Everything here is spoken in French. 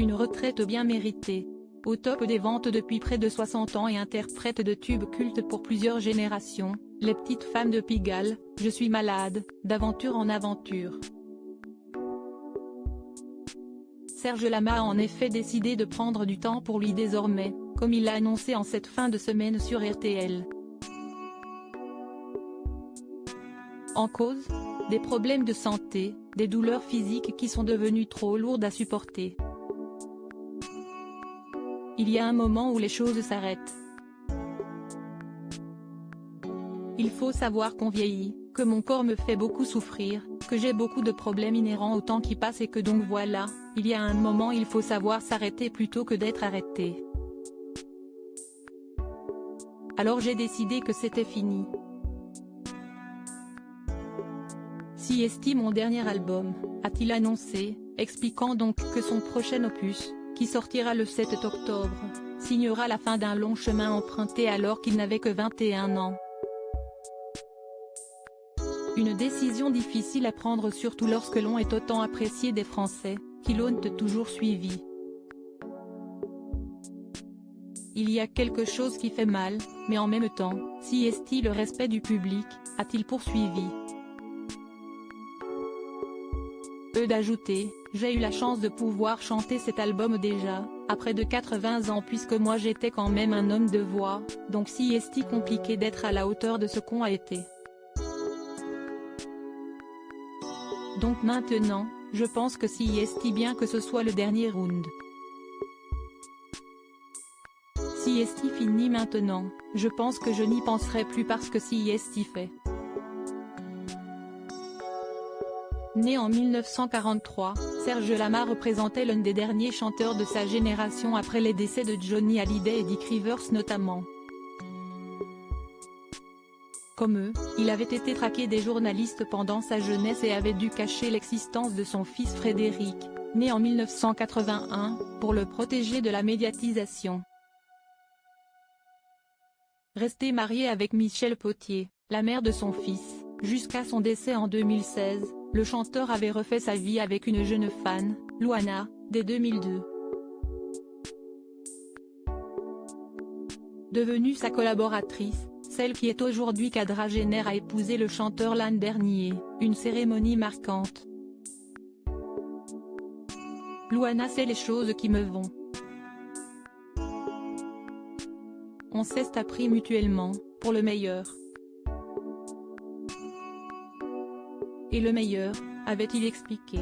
une retraite bien méritée. Au top des ventes depuis près de 60 ans et interprète de tubes cultes pour plusieurs générations, Les Petites Femmes de Pigalle, Je suis malade, d'aventure en aventure. Serge Lama a en effet décidé de prendre du temps pour lui désormais, comme il l'a annoncé en cette fin de semaine sur RTL. En cause, des problèmes de santé, des douleurs physiques qui sont devenues trop lourdes à supporter. Il y a un moment où les choses s'arrêtent. Il faut savoir qu'on vieillit, que mon corps me fait beaucoup souffrir, que j'ai beaucoup de problèmes inhérents au temps qui passe et que donc voilà, il y a un moment il faut savoir s'arrêter plutôt que d'être arrêté. Alors j'ai décidé que c'était fini. Si est mon dernier album, a-t-il annoncé, expliquant donc que son prochain opus, qui sortira le 7 octobre, signera la fin d'un long chemin emprunté alors qu'il n'avait que 21 ans. Une décision difficile à prendre surtout lorsque l'on est autant apprécié des Français, qui l'ont toujours suivi. Il y a quelque chose qui fait mal, mais en même temps, si est le respect du public, a-t-il poursuivi. D'ajouter, j'ai eu la chance de pouvoir chanter cet album déjà, à près de 80 ans puisque moi j'étais quand même un homme de voix, donc si est compliqué d'être à la hauteur de ce qu'on a été. Donc maintenant, je pense que si est bien que ce soit le dernier round. Si est finit maintenant, je pense que je n'y penserai plus parce que si est fait. Né en 1943, Serge Lama représentait l'un des derniers chanteurs de sa génération après les décès de Johnny Hallyday et Dick Rivers notamment. Comme eux, il avait été traqué des journalistes pendant sa jeunesse et avait dû cacher l'existence de son fils Frédéric, né en 1981, pour le protéger de la médiatisation. Resté marié avec Michel Potier, la mère de son fils, jusqu'à son décès en 2016, le chanteur avait refait sa vie avec une jeune fan, Louana, dès 2002. Devenue sa collaboratrice, celle qui est aujourd'hui quadragénaire a épousé le chanteur l'an dernier, une cérémonie marquante. Louana sait les choses qui me vont. On s'est appris mutuellement, pour le meilleur. Et le meilleur, avait-il expliqué.